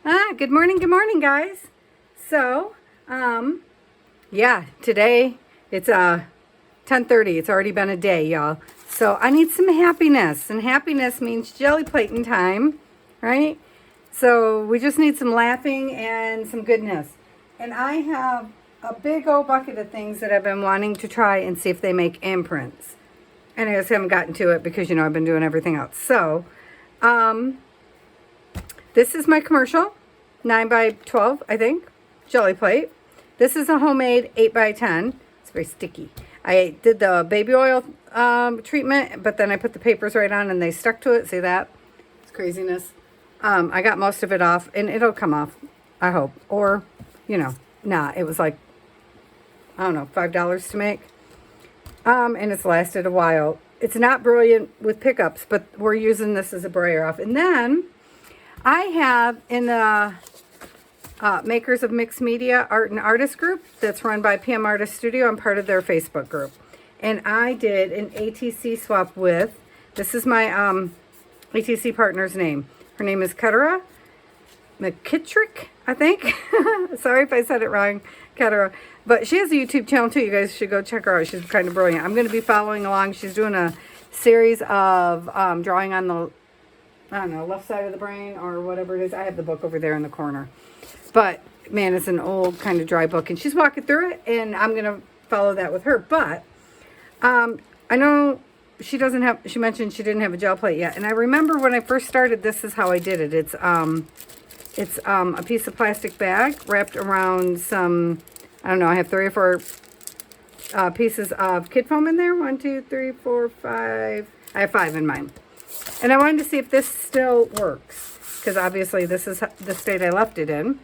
Good morning, guys. So, yeah, today it's 10:30. It's already been a day, y'all. So I need some happiness, and happiness means jelly plating time, right? So we just need some laughing and some goodness. And I have a big old bucket of things that I've been wanting to try and see if they make imprints. And I just haven't gotten to it because I've been doing everything else. So, this is my commercial. 9 by 12, I think, jelly plate. This is a homemade 8 by 10. It's very sticky. I did the baby oil treatment, but then I put the papers right on and they stuck to it. See that? It's craziness. I got most of it off, and it'll come off, I hope. Or, nah, it was like, I don't know, $5 to make. And it's lasted a while. It's not brilliant with pickups, but we're using this as a brayer off. And then I have in the Makers of Mixed Media Art and Artist group that's run by PM Artist Studio. I'm part of their Facebook group. And I did an ATC swap with, this is my ATC partner's name. Her name is Ketera McKittrick, I think. Sorry if I said it wrong, Ketera. But she has a YouTube channel too. You guys should go check her out. She's kind of brilliant. I'm going to be following along. She's doing a series of drawing on the, I don't know, left side of the brain or whatever it is. I have the book over there in the corner. But, man, it's an old kind of dry book. And she's walking through it, and I'm going to follow that with her. But I know she mentioned she didn't have a gel plate yet. And I remember when I first started, this is how I did it. It's a piece of plastic bag wrapped around some, I don't know, I have 3 or 4 pieces of kid foam in there. 1, 2, 3, 4, 5. I have 5 in mine. And I wanted to see if this still works, because obviously this is the state I left it in,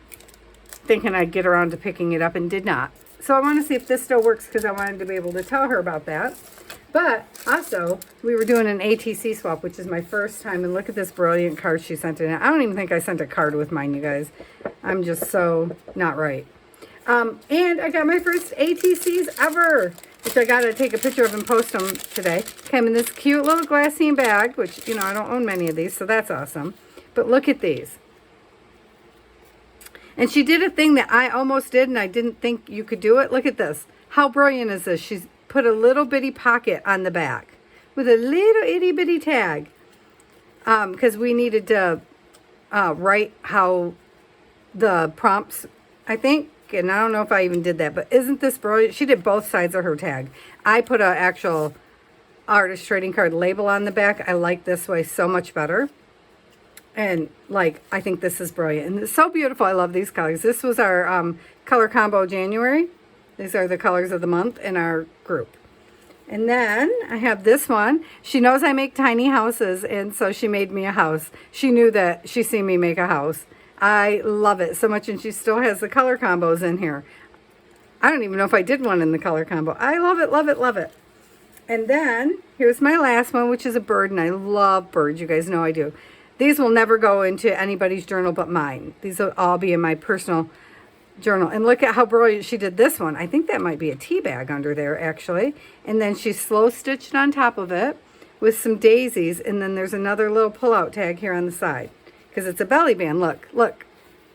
thinking I'd get around to picking it up, and did not. So I want to see if this still works, because I wanted to be able to tell her about that. But also, we were doing an ATC swap, which is my first time, and look at this brilliant card she sent in. I don't even think I sent a card with mine, you guys. I'm just so not right. And I got my first ATCs ever, which I got to take a picture of and post them today. Came in this cute little glassine bag, which, I don't own many of these, so that's awesome. But look at these. And she did a thing that I almost did, and I didn't think you could do it. Look at this. How brilliant is this? She's put a little bitty pocket on the back with a little itty bitty tag, because we needed to write how the prompts, I think. And I don't know if I even did that, but isn't this brilliant? She did both sides of her tag. I put an actual artist trading card label on the back. I like this way so much better. And, I think this is brilliant. And it's so beautiful. I love these colors. This was our color combo January. These are the colors of the month in our group. And then I have this one. She knows I make tiny houses, and so she made me a house. She knew that she's seen me make a house. I love it so much, and she still has the color combos in here. I don't even know if I did one in the color combo. I love it, love it, love it. And then here's my last one, which is a bird, and I love birds. You guys know I do. These will never go into anybody's journal but mine. These will all be in my personal journal. And look at how brilliant she did this one. I think that might be a tea bag under there, actually. And then she slow stitched on top of it with some daisies. And then there's another little pull-out tag here on the side, because it's a belly band. Look.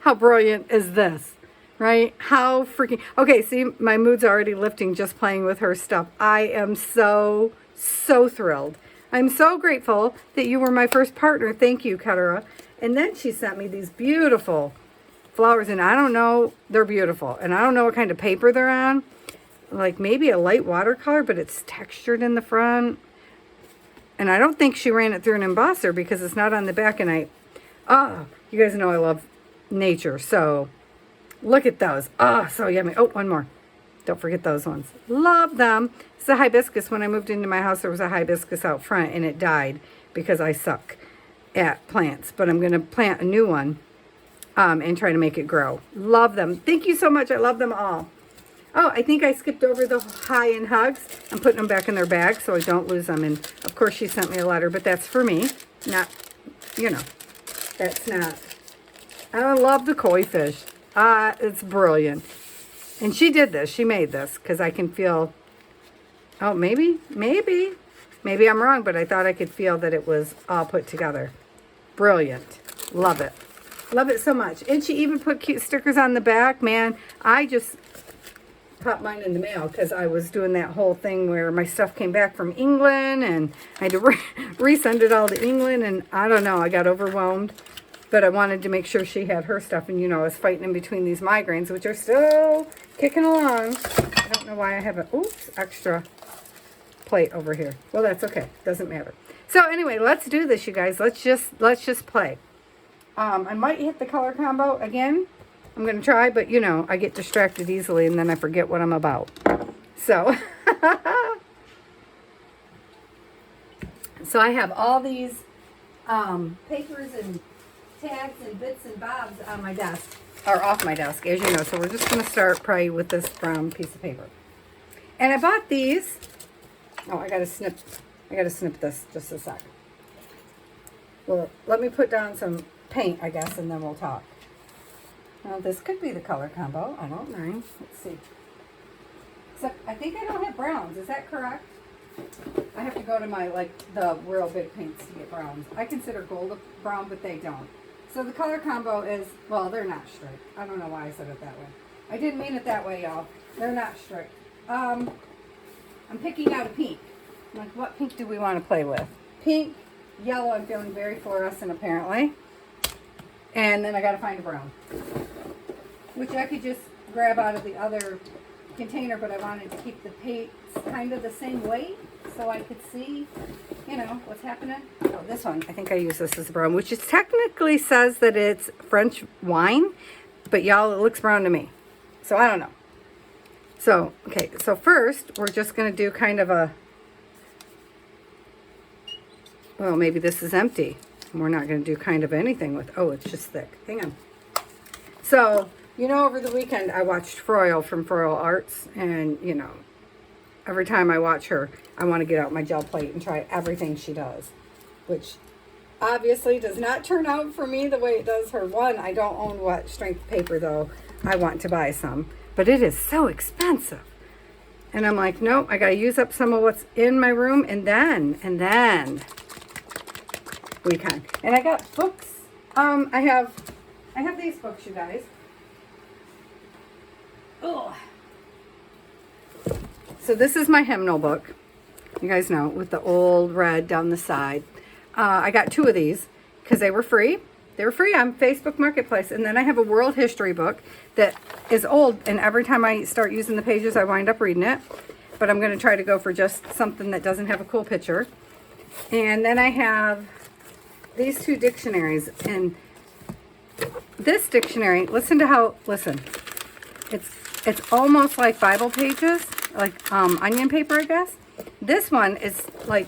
How brilliant is this? Right? How freaking... Okay, see, my mood's already lifting just playing with her stuff. I am so, so thrilled. I'm so grateful that you were my first partner. Thank you, Ketera. And then she sent me these beautiful flowers, and I don't know, they're beautiful. And I don't know what kind of paper they're on. Like maybe a light watercolor, but it's textured in the front. And I don't think she ran it through an embosser because it's not on the back. And you guys know I love nature. So look at those. So yummy. Oh, one more. Don't forget those ones. Love them. It's a hibiscus. When I moved into my house, there was a hibiscus out front, and it died because I suck at plants. But I'm going to plant a new one and try to make it grow. Love them. Thank you so much. I love them all. Oh, I think I skipped over the hi and hugs. I'm putting them back in their bag so I don't lose them. And, of course, she sent me a letter, but that's for me. Not, that's not. I love the koi fish. It's brilliant. And she did this. She made this because I can feel... Oh, maybe I'm wrong, but I thought I could feel that it was all put together. Brilliant. Love it. Love it so much. And she even put cute stickers on the back. Man, I just popped mine in the mail because I was doing that whole thing where my stuff came back from England and I had to resend it all to England, and I don't know, I got overwhelmed. But I wanted to make sure she had her stuff, and you know, I was fighting in between these migraines, which are still kicking along. I don't know why I have a, oops, extra plate over here. Well, that's okay. Doesn't matter. So anyway, let's do this, you guys. Let's just play. I might hit the color combo again. I'm going to try, but you know, I get distracted easily and then I forget what I'm about. So, so I have all these papers and tags and bits and bobs on my desk, or off my desk, as you know. So we're just going to start probably with this brown piece of paper. And I bought these. Oh, I got to snip this just a second. Well, let me put down some paint, I guess, and then we'll talk. Now, this could be the color combo. I don't know. Let's see. Except, I think I don't have browns. Is that correct? I have to go to my, like, the real big paints to get browns. I consider gold a brown, but they don't. So the color combo is, well, they're not straight. I don't know why I said it that way. I didn't mean it that way, y'all. They're not straight. I'm picking out a pink. Like, what pink do we want to play with? Pink, yellow, I'm feeling very fluorescent, apparently. And then I got to find a brown, which I could just grab out of the other container, but I wanted to keep the paints kind of the same weight so I could see, you know, what's happening. Oh, this one, I think I use this as a brown, which is technically says that it's French wine, but y'all, it looks brown to me. So I don't know. So, okay, so first we're just going to do kind of a, well, maybe this is empty. We're not going to do kind of anything with, oh, it's just thick. Hang on. So, you know, over the weekend, I watched Froyle from Froyle Arts, and, you know, every time I watch her, I want to get out my gel plate and try everything she does, which obviously does not turn out for me the way it does her. One, I don't own what strength paper, though. I want to buy some, but it is so expensive. And I'm like, nope, I got to use up some of what's in my room, and then we can. And I got books. I have these books, you guys. Oh. So this is my hymnal book. You guys know, with the old red down the side. I got 2 of these because they were free. They were free on Facebook Marketplace. And then I have a world history book that is old, and every time I start using the pages, I wind up reading it. But I'm going to try to go for just something that doesn't have a cool picture. And then I have these 2 dictionaries, and this dictionary, listen, it's almost like Bible pages, like onion paper, I guess. This one is like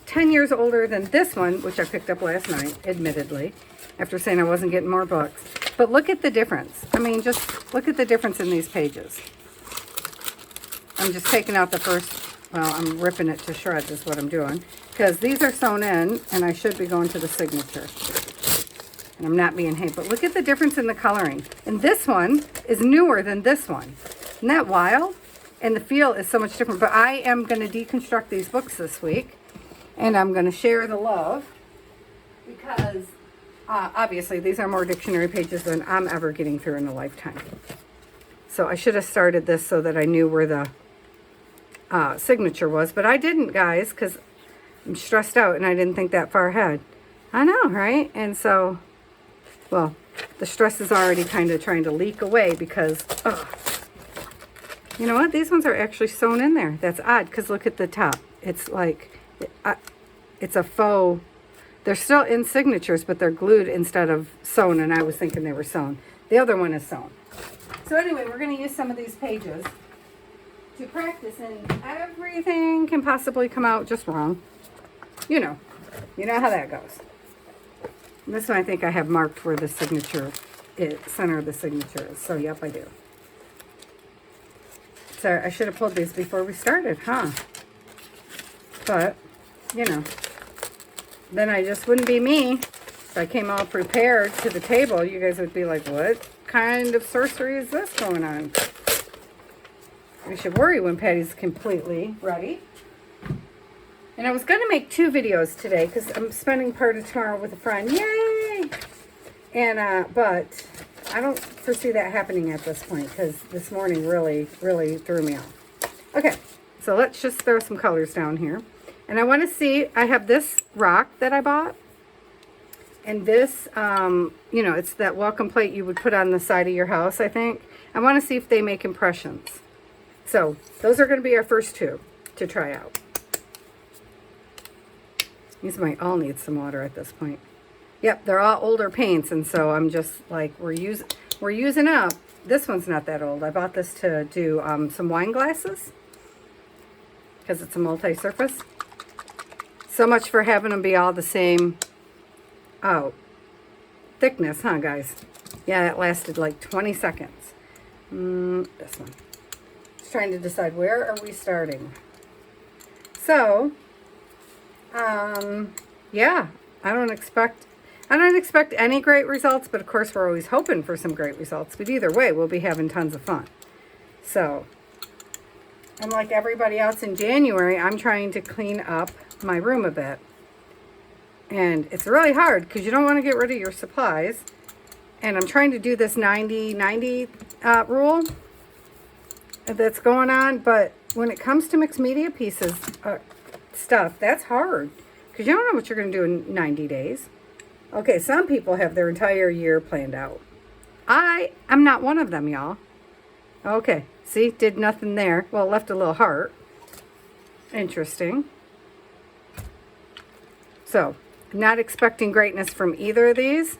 10 years older than this one, which I picked up last night, admittedly, after saying I wasn't getting more books. But look at the difference. I mean, just look at the difference in these pages. I'm just taking out the first, well, I'm ripping it to shreds is what I'm doing, because these are sewn in, and I should be going to the signature. And I'm not being hate, but look at the difference in the coloring. And this one is newer than this one. Isn't that wild? And the feel is so much different. But I am going to deconstruct these books this week, and I'm going to share the love, because obviously these are more dictionary pages than I'm ever getting through in a lifetime. So I should have started this so that I knew where the signature was, but I didn't, guys, because I'm stressed out and I didn't think that far ahead. I know, right? And so, well, the stress is already kind of trying to leak away because, you know what? These ones are actually sewn in there. That's odd, because look at the top. It's like, it's a faux, they're still in signatures, but they're glued instead of sewn, and I was thinking they were sewn. The other one is sewn. So anyway, we're going to use some of these pages to practice, and everything can possibly come out just wrong. You know how that goes. This one I think I have marked where the signature is, center of the signature is. So yep, I do. So I should have pulled these before we started, huh? But, you know, then I just wouldn't be me. If I came all prepared to the table, you guys would be like, what kind of sorcery is this going on? We should worry when Patty's completely ready. And I was going to make 2 videos today because I'm spending part of tomorrow with a friend. Yay! And, but I don't foresee that happening at this point because this morning really, really threw me off. Okay, so let's just throw some colors down here. And I want to see, I have this rock that I bought. And this, you know, it's that welcome plate you would put on the side of your house, I think. I want to see if they make impressions. So those are going to be our first two to try out. These might all need some water at this point. Yep, they're all older paints, and so I'm just like, we're using up. This one's not that old. I bought this to do some wine glasses because it's a multi-surface. So much for having them be all the same thickness, huh, guys? Yeah, it lasted like 20 seconds. This one. Just trying to decide where are we starting. So, yeah, I don't expect any great results, but of course we're always hoping for some great results. But either way, we'll be having tons of fun. So, and like everybody else in January, I'm trying to clean up my room a bit. And it's really hard because you don't want to get rid of your supplies. And I'm trying to do this 90-90 rule that's going on. But when it comes to mixed media pieces, stuff, that's hard. Because you don't know what you're going to do in 90 days. Okay, some people have their entire year planned out. I'm not one of them, y'all. Okay, see, did nothing there. Well, left a little heart. Interesting. So, not expecting greatness from either of these.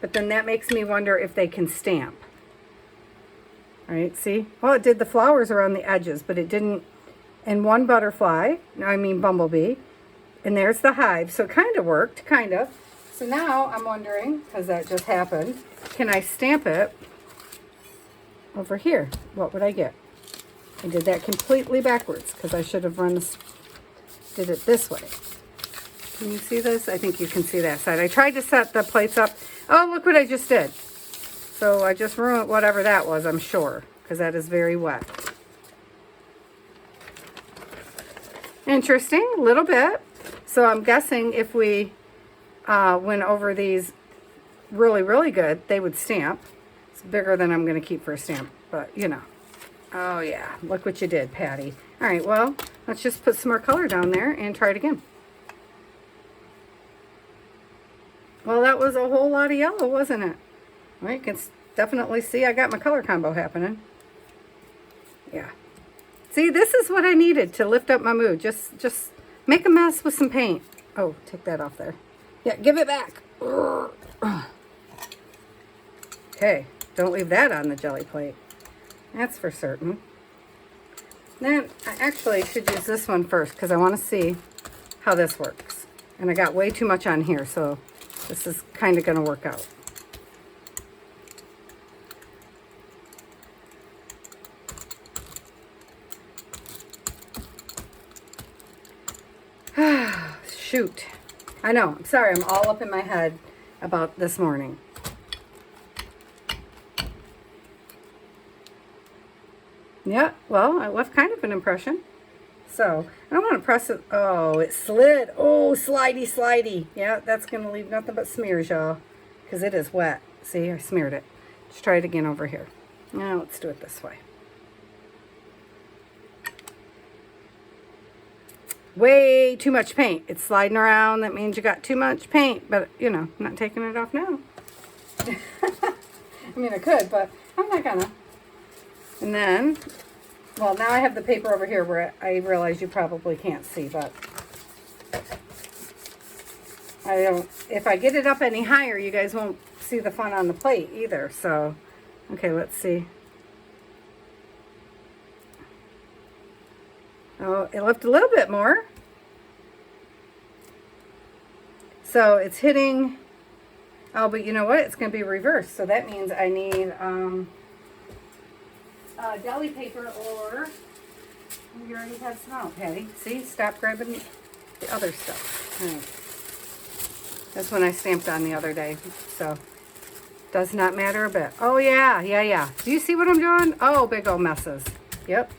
But then that makes me wonder if they can stamp. All right, see? Well, it did the flowers around the edges, but it didn't. And one butterfly, I mean bumblebee. And there's the hive. So it kind of worked, kind of. So now I'm wondering, because that just happened, can I stamp it over here? What would I get? I did that completely backwards because I should have did it this way. Can you see this? I think you can see that side. I tried to set the plates up. Oh, look what I just did. So I just ruined whatever that was, I'm sure, because that is very wet. Interesting, a little bit. So I'm guessing if we went over these really, really good, they would stamp. It's bigger than I'm going to keep for a stamp, but you know. Oh yeah, look what you did, Patty. All right, well, let's just put some more color down there and try it again. Well, that was a whole lot of yellow, wasn't it? Well, you can definitely see I got my color combo happening. Yeah. See, this is what I needed to lift up my mood. Just make a mess with some paint. Oh, take that off there. Yeah, give it back. Okay, don't leave that on the jelly plate. That's for certain. Then I actually should use this one first because I want to see how this works. And I got way too much on here, so this is kind of going to work out. Shoot. I know. I'm sorry. I'm all up in my head about this morning. Yeah, well, I left kind of an impression. So, I don't want to press it. Oh, it slid. Oh, slidey, slidey. Yeah, that's going to leave nothing but smears, y'all. Because it is wet. See, I smeared it. Let's try it again over here. Now, let's do it this way. Way too much paint. It's sliding around. That means you got too much paint. But, you know, I'm not taking it off now. I mean, I could, but I'm not gonna. And then, well, now I have the paper over here where I realize you probably can't see, but I don't, if I get it up any higher, you guys won't see the fun on the plate either. So, okay, let's see. Oh, it left a little bit more. So it's hitting, oh, but you know what? It's going to be reversed. So that means I need deli paper or, you already have some out, Patty. See, stop grabbing the other stuff. All right. That's when I stamped on the other day. So does not matter a bit. Oh, yeah. Do you see what I'm doing? Oh, big old messes. Yep.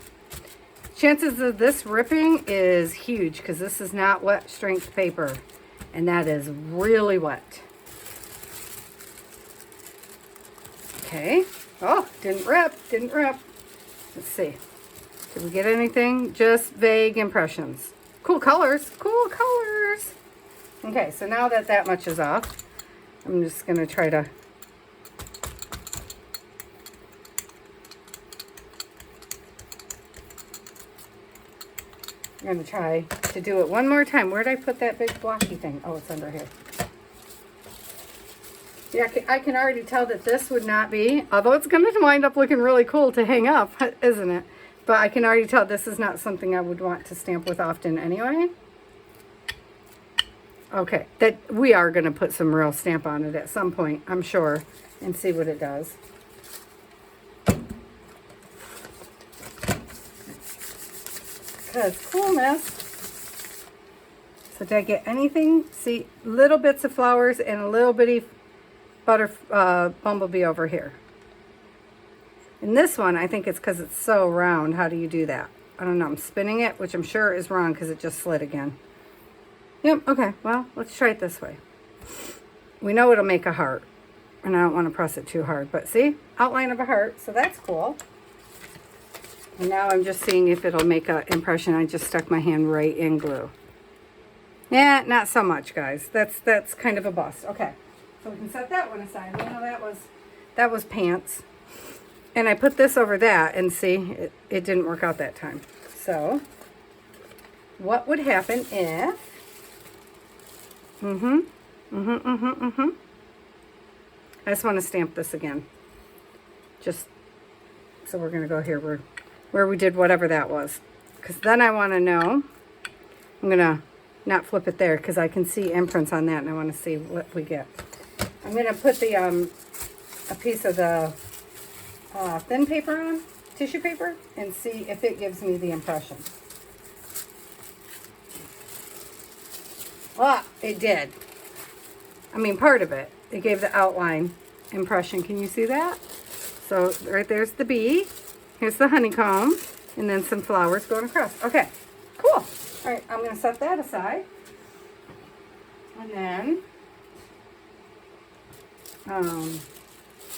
Chances of this ripping is huge because this is not wet strength paper. And that is really wet. Okay. Oh, didn't rip, didn't rip. Let's see. Did we get anything? Just vague impressions. Cool colors, cool colors. Okay, so now that that much is off, I'm just going to try to do it one more time. Where did I put that big blocky thing? Oh, it's under here. Yeah, I can already tell that this would not be, although it's going to wind up looking really cool to hang up, isn't it? But I can already tell this is not something I would want to stamp with often anyway. Okay, that we are going to put some real stamp on it at some point, I'm sure, and see what it does. Because coolness. So did I get anything? See, little bits of flowers and a little bitty bumblebee over here. And this one, I think it's because it's so round. How do you do that? I don't know. I'm spinning it, which I'm sure is wrong because it just slid again. Yep, okay. Well, let's try it this way. We know it'll make a heart. And I don't want to press it too hard. But see? Outline of a heart. So that's cool. And now I'm just seeing if it'll make an impression. I just stuck my hand right in glue. Yeah, not so much, guys. That's kind of a bust. Okay. So we can set that one aside. You know, that was pants. And I put this over that, and see, it didn't work out that time. So, what would happen if... I just want to stamp this again. Just, so we're going to go here where we did whatever that was. Because then I want to know, I'm going to not flip it there, because I can see imprints on that, and I want to see what we get. I'm going to put the a piece of the thin paper on, tissue paper, and see if it gives me the impression. Ah, it did. I mean, part of it. It gave the outline impression. Can you see that? So right there's the bee. Here's the honeycomb. And then some flowers going across. Okay, cool. All right, I'm going to set that aside. And then...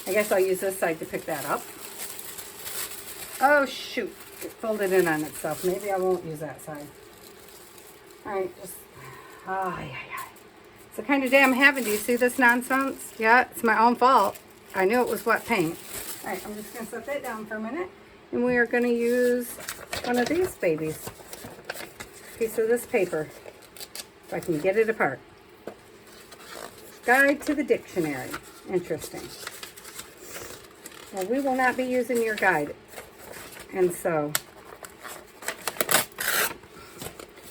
I guess I'll use this side to pick that up. Oh, shoot. It folded in on itself. Maybe I won't use that side. All right, just... It's the kind of day I'm having. Do you see this nonsense? Yeah, it's my own fault. I knew it was wet paint. All right, I'm just going to set that down for a minute. And we are going to use one of these babies. A piece of this paper. If I can get it apart. Guide to the dictionary. Interesting. Well, we will not be using your guide. And so,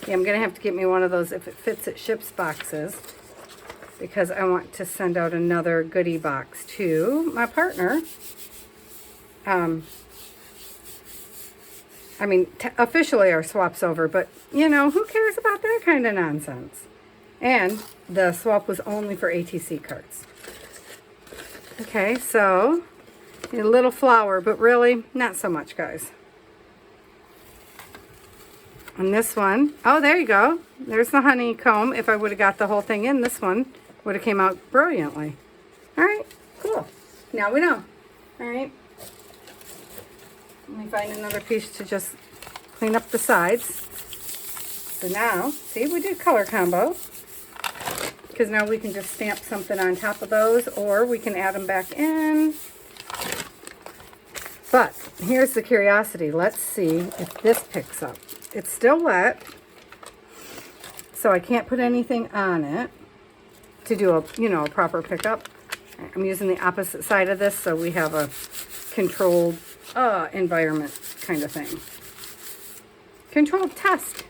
yeah, I'm going to have to get me one of those if it fits it ships boxes, because I want to send out another goodie box to my partner. I mean, officially our swap's over, but, you know, who cares about that kind of nonsense? And the swap was only for ATC cards. Okay, so a little flower, but really not so much, guys. And this one, oh, there you go. There's the honeycomb. If I would have got the whole thing in, this one would have came out brilliantly. All right, cool. Now we know. All right. Let me find another piece to just clean up the sides. So now, see, we did color combo. Because now we can just stamp something on top of those, or we can add them back in. But here's the curiosity. Let's see if this picks up. It's still wet, so I can't put anything on it to do a, you know, a proper pickup. I'm using the opposite side of this, so we have a controlled environment kind of thing. Controlled test.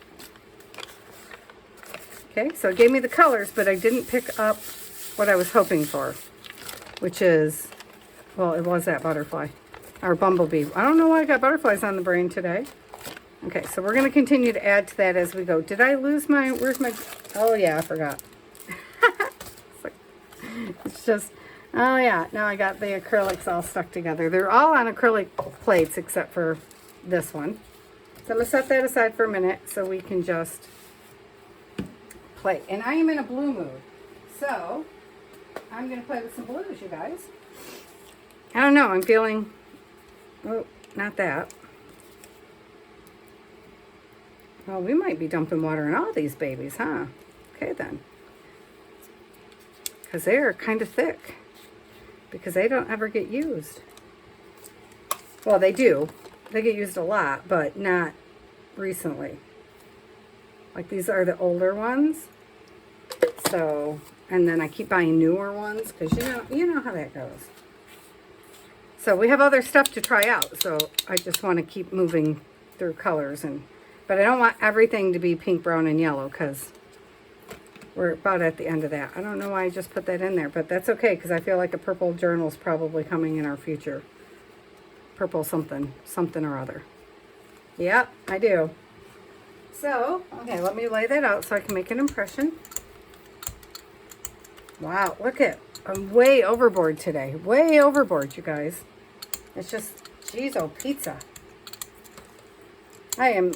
Okay, so it gave me the colors, but I didn't pick up what I was hoping for, which is, well, it was that butterfly, or bumblebee. I don't know why I got butterflies on the brain today. Okay, so we're going to continue to add to that as we go. Did I lose my, where's my, oh yeah, I forgot. It's just, oh yeah, now I got the acrylics all stuck together. They're all on acrylic plates except for this one. So I'm going to set that aside for a minute so we can just play. And I am in a blue mood. So I'm going to play with some blues, you guys. I don't know. I'm feeling, oh, not that. Well, we might be dumping water in all these babies, huh? Okay, then. Because they're kind of thick. Because they don't ever get used. Well, they do. They get used a lot, but not recently. Like these are the older ones. So, and then I keep buying newer ones because you know how that goes. So we have other stuff to try out. So I just want to keep moving through colors, but I don't want everything to be pink, brown, and yellow because we're about at the end of that. I don't know why I just put that in there, but that's okay because I feel like a purple journal is probably coming in our future. Purple something or other. Yep, I do. So, okay, let me lay that out so I can make an impression. Wow, look at, I'm way overboard today. Way overboard, you guys. It's just, geez, oh, pizza. I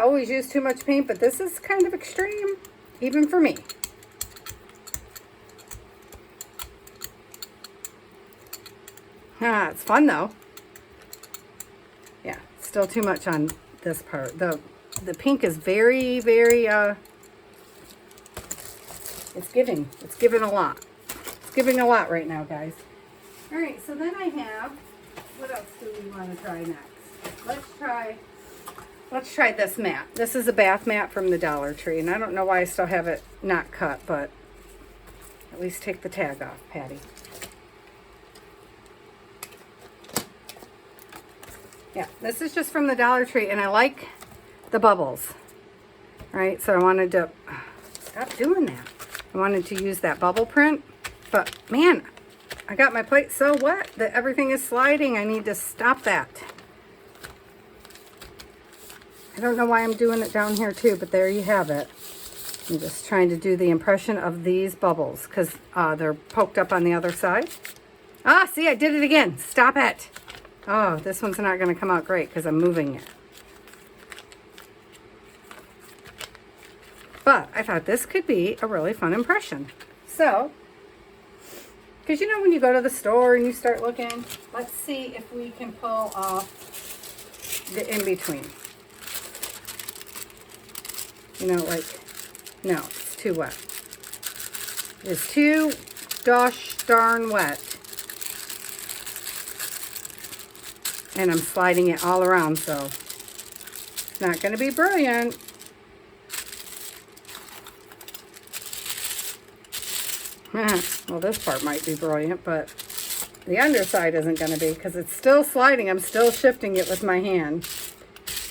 always use too much paint, but this is kind of extreme, even for me. It's fun, though. Yeah, still too much on this part. The pink is very, very, it's giving a lot. It's giving a lot right now, guys. All right, so then I have, what else do we want to try next? Let's try this mat. This is a bath mat from the Dollar Tree, and I don't know why I still have it not cut, but at least take the tag off, Patty. Yeah, this is just from the Dollar Tree, and I like the bubbles, right? So I wanted to, stop doing that. I wanted to use that bubble print, but man, I got my plate so wet that everything is sliding. I need to stop that. I don't know why I'm doing it down here too, but there you have it. I'm just trying to do the impression of these bubbles because they're poked up on the other side. Ah, see, I did it again. Stop it. Oh, this one's not going to come out great because I'm moving it. But I thought this could be a really fun impression. So, because you know when you go to the store and you start looking, let's see if we can pull off the in-between. You know, like, no, it's too wet. It's too gosh darn wet. And I'm sliding it all around, so it's not going to be brilliant. Well, this part might be brilliant, but the underside isn't going to be because it's still sliding. I'm still shifting it with my hand.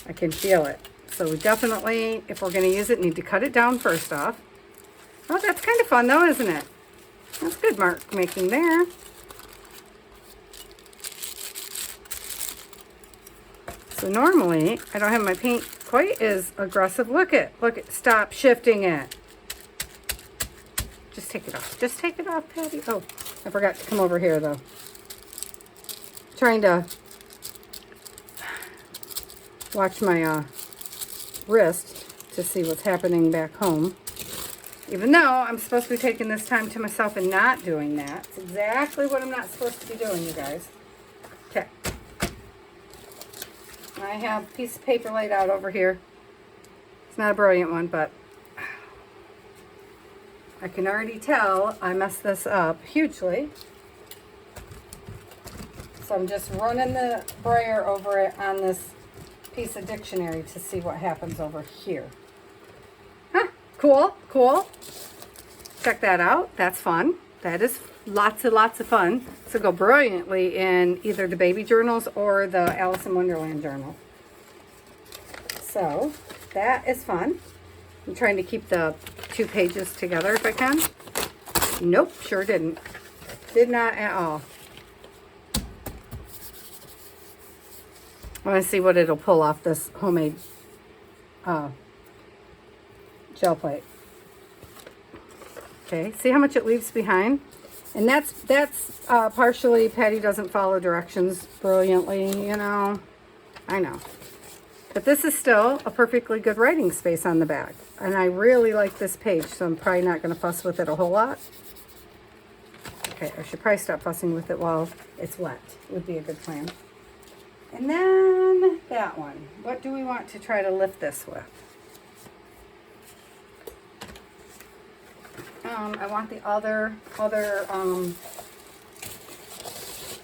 I can feel it. So we definitely, if we're going to use it, need to cut it down first off. Oh, that's kind of fun though, isn't it? That's good mark making there. So normally, I don't have my paint quite as aggressive. Look at, stop shifting it. Just take it off. Just take it off, Patty. Oh, I forgot to come over here though. Trying to watch my wrist to see what's happening back home. Even though I'm supposed to be taking this time to myself and not doing that. It's exactly what I'm not supposed to be doing, you guys. Okay. I have a piece of paper laid out over here. It's not a brilliant one, but I can already tell I messed this up hugely. So I'm just running the brayer over it on this piece of dictionary to see what happens over here. Huh, cool, cool. Check that out. That's fun. That is lots of fun. So go brilliantly in either the baby journals or the Alice in Wonderland journal. So that is fun. I'm trying to keep the 2 pages together if I can. Nope, sure didn't. Did not at all. I want to see what it'll pull off this homemade gel plate. Okay, see how much it leaves behind? And that's partially Patty doesn't follow directions brilliantly, you know. I know. But this is still a perfectly good writing space on the back. And I really like this page, so I'm probably not going to fuss with it a whole lot. Okay, I should probably stop fussing with it while it's wet. Would be a good plan. And then that one. What do we want to try to lift this with? I want the other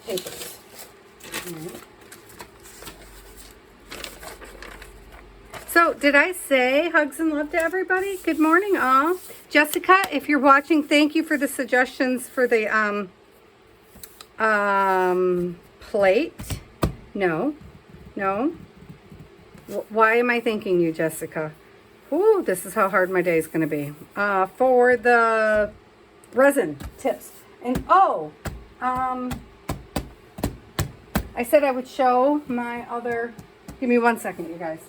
papers. Right. So, did I say hugs and love to everybody? Good morning, all. Jessica, if you're watching, thank you for the suggestions for the plate. No. Why am I thanking you, Jessica? Ooh, this is how hard my day is going to be. For the resin tips. And I said I would show my other, give me 1 second, you guys.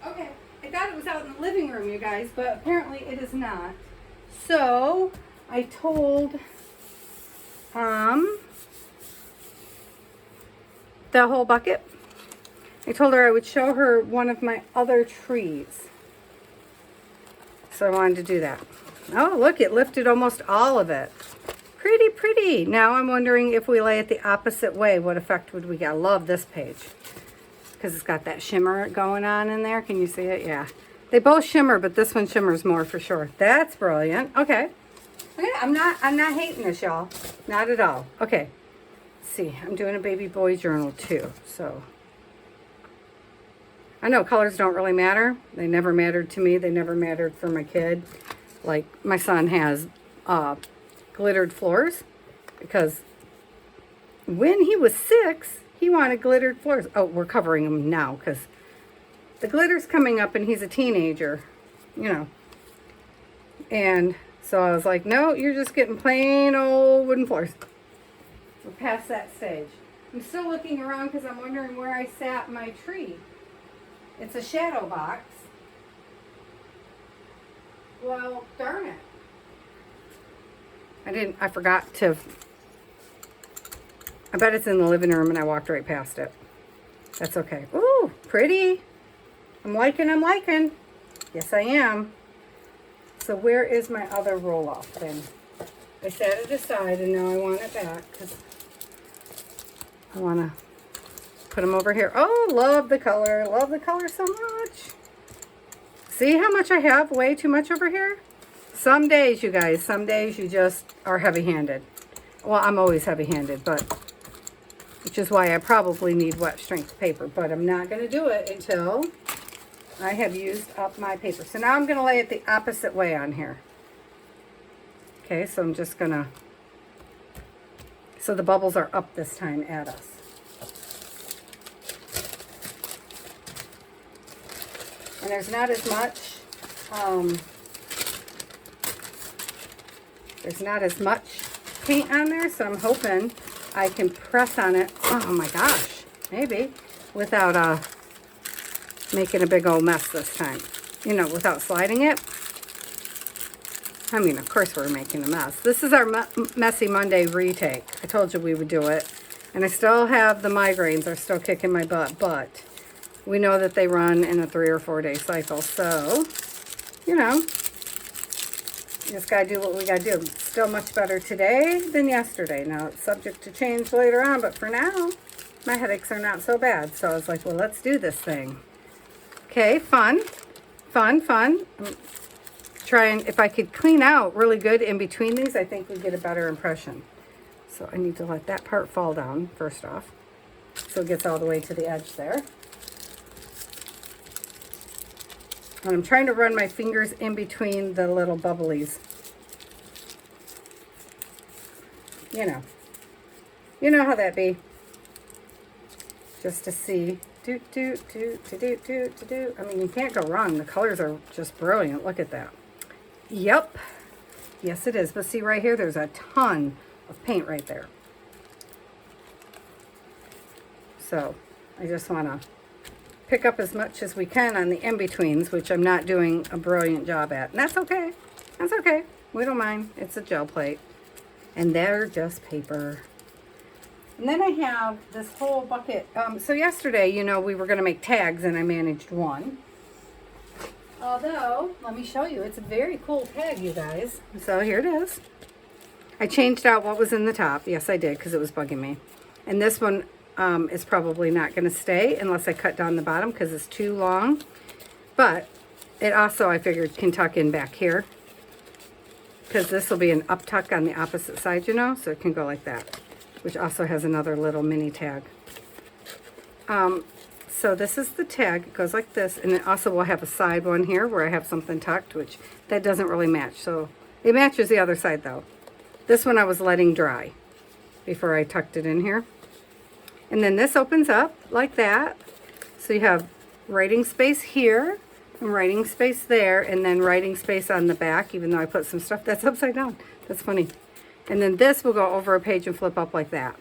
Okay, I thought it was out in the living room, you guys, but apparently it is not. So I told the whole bucket. I told her I would show her one of my other trees. So I wanted to do that. Oh, look, it lifted almost all of it. Pretty, pretty. Now I'm wondering if we lay it the opposite way, what effect would we get? I love this page because it's got that shimmer going on in there. Can you see it? Yeah. They both shimmer, but this one shimmers more for sure. That's brilliant. Okay. Okay, I'm not hating this, y'all. Not at all. Okay. Let's see, I'm doing a baby boy journal too, so. I know colors don't really matter. They never mattered to me. They never mattered for my kid. Like my son has glittered floors because when he was 6, he wanted glittered floors. Oh, we're covering him now because the glitter's coming up and he's a teenager, you know. And so I was like, no, you're just getting plain old wooden floors. We're past that stage. I'm still looking around because I'm wondering where I sat my tree. It's a shadow box. Well, darn it. I forgot to, I bet it's in the living room and I walked right past it. That's okay. Ooh, pretty. I'm liking. Yes, I am. So where is my other roll-off then? I set it aside and now I want it back because I want to put them over here. Oh, love the color. Love the color so much. See how much I have? Way too much over here? Some days, you guys, some days you just are heavy-handed. Well, I'm always heavy-handed, but which is why I probably need wet strength paper. But I'm not going to do it until I have used up my paper. So now I'm going to lay it the opposite way on here. Okay, so I'm just going to, so the bubbles are up this time at us. And there's not as much, paint on there, so I'm hoping I can press on it, oh my gosh, maybe, without making a big old mess this time. You know, without sliding it. I mean, of course we're making a mess. This is our Messy Monday retake. I told you we would do it. And I still have the migraines. They're still kicking my butt, but we know that they run in a 3 or 4 day cycle. So, you know, you just got to do what we got to do. Still much better today than yesterday. Now, it's subject to change later on, but for now, my headaches are not so bad. So I was like, well, let's do this thing. Okay, fun. I'm trying, if I could clean out really good in between these, I think we'd get a better impression. So I need to let that part fall down first off, so it gets all the way to the edge there. And I'm trying to run my fingers in between the little bubblies. You know how that be. Just to see. I mean, you can't go wrong. The colors are just brilliant. Look at that. Yep. Yes, it is. But see right here, there's a ton of paint right there. So I just want to pick up as much as we can on the in-betweens, which I'm not doing a brilliant job at. And that's okay. That's okay. We don't mind. It's a gel plate. And they're just paper. And then I have this whole bucket. So yesterday, you know, we were going to make tags and I managed one. Although, let me show you. It's a very cool tag, you guys. So here it is. I changed out what was in the top. Yes, I did, because it was bugging me. And this one is probably not going to stay unless I cut down the bottom because it's too long. But it also, I figured, can tuck in back here. Because this will be an up tuck on the opposite side, you know. So it can go like that. Which also has another little mini tag. So this is the tag. It goes like this. And it also will have a side one here where I have something tucked, which that doesn't really match. So it matches the other side, though. This one I was letting dry before I tucked it in here. And then this opens up like that. So you have writing space here and writing space there and then writing space on the back, even though I put some stuff that's upside down. That's funny. And then this will go over a page and flip up like that.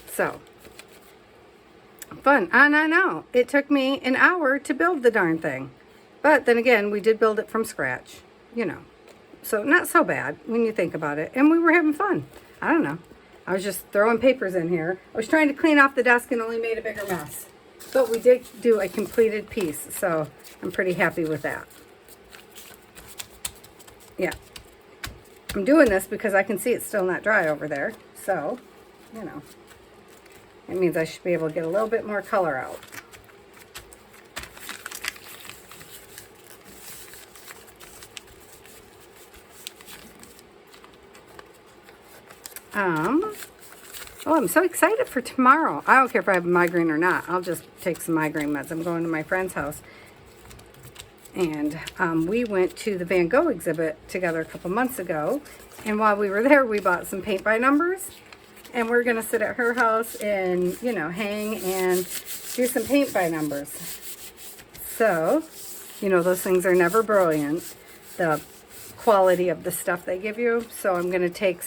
So, fun. And I know, it took me an hour to build the darn thing. But then again, we did build it from scratch, you know. So not so bad when you think about it. And we were having fun. I don't know. I was just throwing papers in here. I was trying to clean off the desk and only made a bigger mess. But we did do a completed piece. So I'm pretty happy with that. Yeah. I'm doing this because I can see it's still not dry over there. So, you know, it means I should be able to get a little bit more color out. Oh, I'm so excited for tomorrow. I don't care if I have a migraine or not. I'll just take some migraine meds. I'm going to my friend's house. And we went to the Van Gogh exhibit together a couple months ago. And while we were there, we bought some paint by numbers. And we're going to sit at her house and, you know, hang and do some paint by numbers. So, you know, those things are never brilliant, the quality of the stuff they give you. So I'm going to take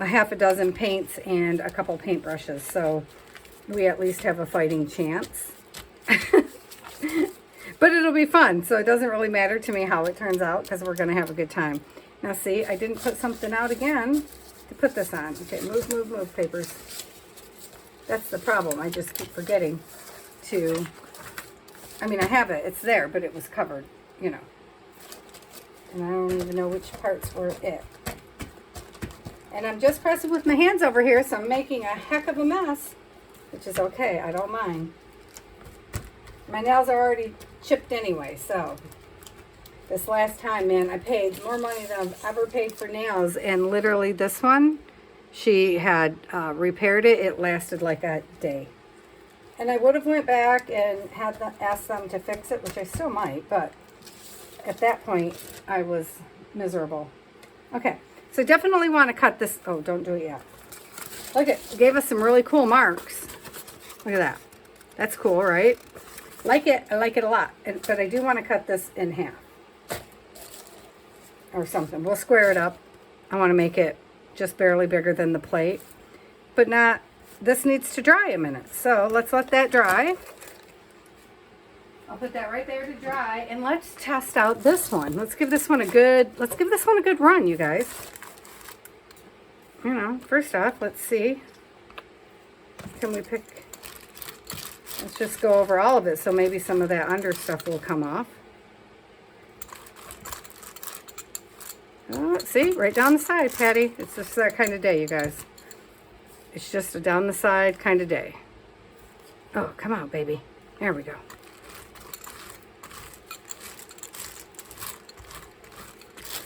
a half a dozen paints and a couple paintbrushes. So we at least have a fighting chance. But it'll be fun, so it doesn't really matter to me how it turns out because we're going to have a good time. Now see, I didn't put something out again to put this on. Okay, move, move, move, papers. That's the problem. I just keep forgetting to, I mean, I have it. It's there, but it was covered, you know. And I don't even know which parts were it. And I'm just pressing with my hands over here, so I'm making a heck of a mess, which is okay. I don't mind. My nails are already chipped anyway, so this last time, man, I paid more money than I've ever paid for nails. And literally this one, she had repaired it. It lasted like a day. And I would have went back and had asked them to fix it, which I still might, but at that point, I was miserable. Okay, so definitely want to cut this. Oh, don't do it yet. Look, it gave us some really cool marks. Look at that. That's cool, right? Like it. I like it a lot. But I do want to cut this in half. Or something. We'll square it up. I want to make it just barely bigger than the plate. But not, this needs to dry a minute. So let's let that dry. I'll put that right there to dry. And let's test out this one. Let's give this one a good run, you guys. You know, first off, let's see. Can we pick... Let's just go over all of it, so maybe some of that under stuff will come off. Oh, see, right down the side, Patty. It's just that kind of day, you guys. It's just a down the side kind of day. Oh, come on, baby. There we go.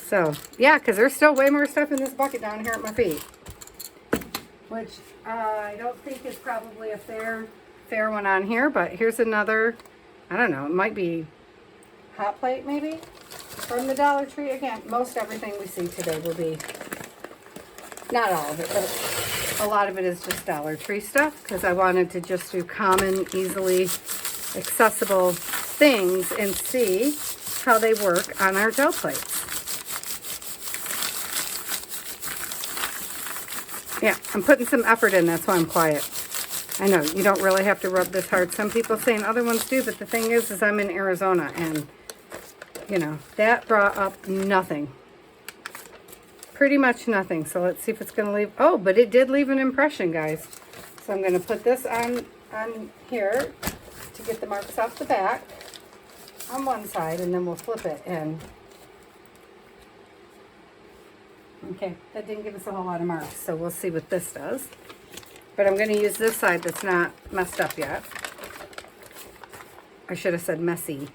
So, yeah, because there's still way more stuff in this bucket down here at my feet. Which I don't think is probably a fair one on here, but here's another, I don't know, it might be hot plate maybe from the Dollar Tree. Again, most everything we see today will be, not all of it, but a lot of it is just Dollar Tree stuff because I wanted to just do common, easily accessible things and see how they work on our gel plates. Yeah, I'm putting some effort in, that's why I'm quiet. I know, you don't really have to rub this hard. Some people saying other ones do, but the thing is I'm in Arizona, and you know, that brought up nothing. Pretty much nothing. So let's see if it's going to leave. Oh, but it did leave an impression, guys. So I'm going to put this on here to get the marks off the back on one side, and then we'll flip it in. Okay, that didn't give us a whole lot of marks, so we'll see what this does. But I'm going to use this side that's not messed up yet. I should have said messy.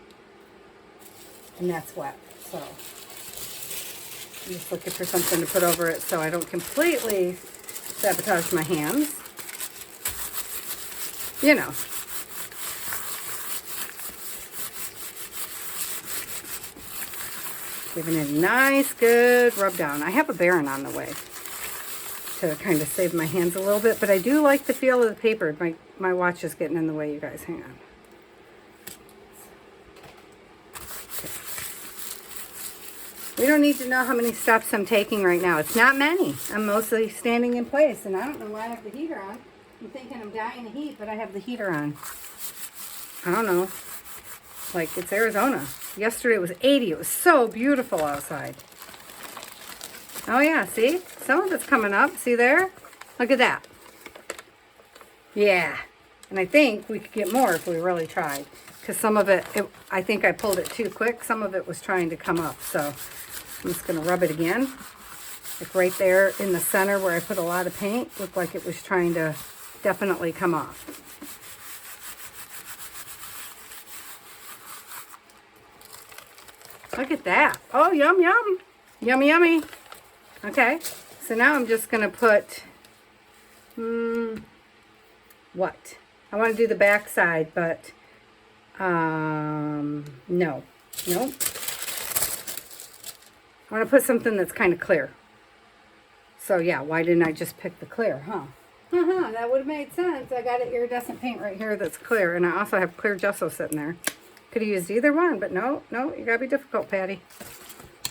And that's wet, so I'm just looking for something to put over it so I don't completely sabotage my hands. You know. Giving it a nice, good rub down. I have a Baron on the way to kind of save my hands a little bit, but I do like the feel of the paper. My watch is getting in the way, you guys. Hang on. Okay. We don't need to know how many steps I'm taking right now. It's not many. I'm mostly standing in place, and I don't know why I have the heater on. I'm thinking I'm dying of heat, but I have the heater on. I don't know. Like, it's Arizona. Yesterday it was 80. It was so beautiful outside. Oh yeah, see? Some of it's coming up. See there? Look at that. Yeah. And I think we could get more if we really tried. Because some of it, I think I pulled it too quick. Some of it was trying to come up. So I'm just going to rub it again. Like right there in the center where I put a lot of paint. Looked like it was trying to definitely come off. Look at that. Oh, yum, yum. Yummy, yummy. Okay. So now I'm just going to put, what? I want to do the back side, but, no. Nope. I want to put something that's kind of clear. So, yeah, why didn't I just pick the clear, huh? That would have made sense. I got an iridescent paint right here that's clear, and I also have clear gesso sitting there. Could have used either one, but no, you gotta be difficult, Patty.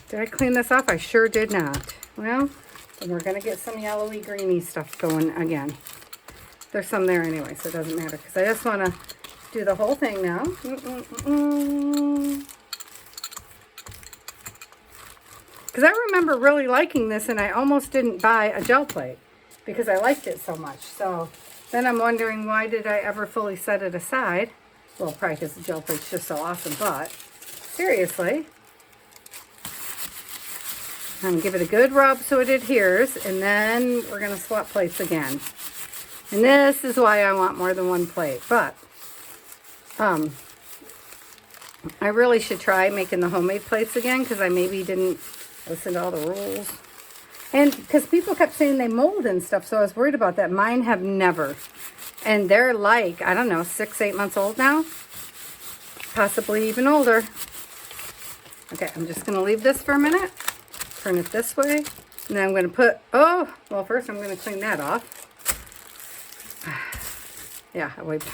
Did I clean this off? I sure did not. Well, then we're gonna get some yellowy, greeny stuff going again. There's some there anyway, so it doesn't matter, because I just wanna do the whole thing now. Because I remember really liking this, and I almost didn't buy a gel plate, because I liked it so much. So then I'm wondering, why did I ever fully set it aside? Well, probably because the gel plate's just so awesome, but seriously. I'm going to give it a good rub so it adheres, and then we're going to swap plates again. And this is why I want more than one plate, but I really should try making the homemade plates again, because I maybe didn't listen to all the rules. And because people kept saying they mold and stuff, so I was worried about that. Mine have never. And they're like, I don't know, 6-8 months old now. Possibly even older. Okay, I'm just going to leave this for a minute. Turn it this way. And then I'm going to put, oh, well, first I'm going to clean that off. Yeah, I wiped.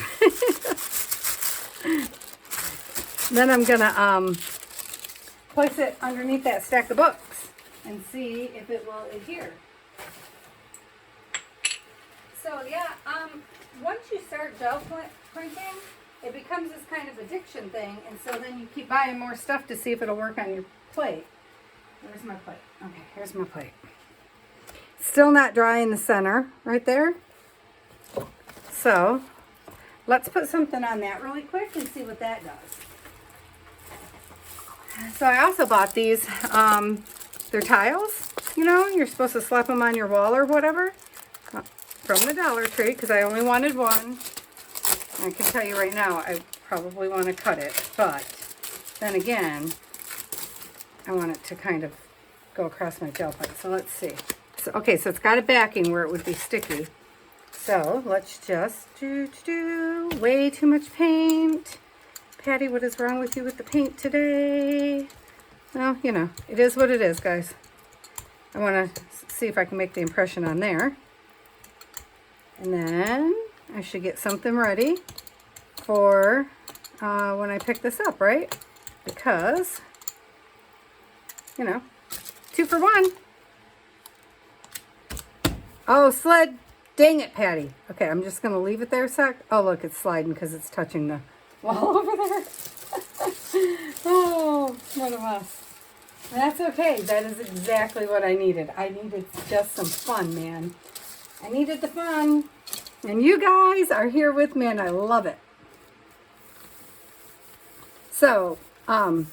Then I'm going to place it underneath that stack of books and see if it will adhere. So, yeah, once you start gel printing, it becomes this kind of addiction thing, and so then you keep buying more stuff to see if it'll work on your plate. Where's my plate? Okay, here's my plate. Still not dry in the center, right there. So, let's put something on that really quick and see what that does. So I also bought these, they're tiles, you know, you're supposed to slap them on your wall or whatever. From the Dollar Tree, because I only wanted one. I can tell you right now, I probably want to cut it, but then again, I want it to kind of go across my gel plate. So let's see. So, okay, so it's got a backing where it would be sticky. So let's just do way too much paint. Patty, what is wrong with you with the paint today? Well, you know, it is what it is, guys. I want to see if I can make the impression on there. And then I should get something ready for when I pick this up, right? Because, you know, 2 for 1. Oh, sled. Dang it, Patty. Okay, I'm just going to leave it there a sec. Oh, look, it's sliding because it's touching the wall over there. Oh, One of us. And that's okay. That is exactly what I needed. I needed just some fun, man. I needed the fun. And you guys are here with me, and I love it. So, I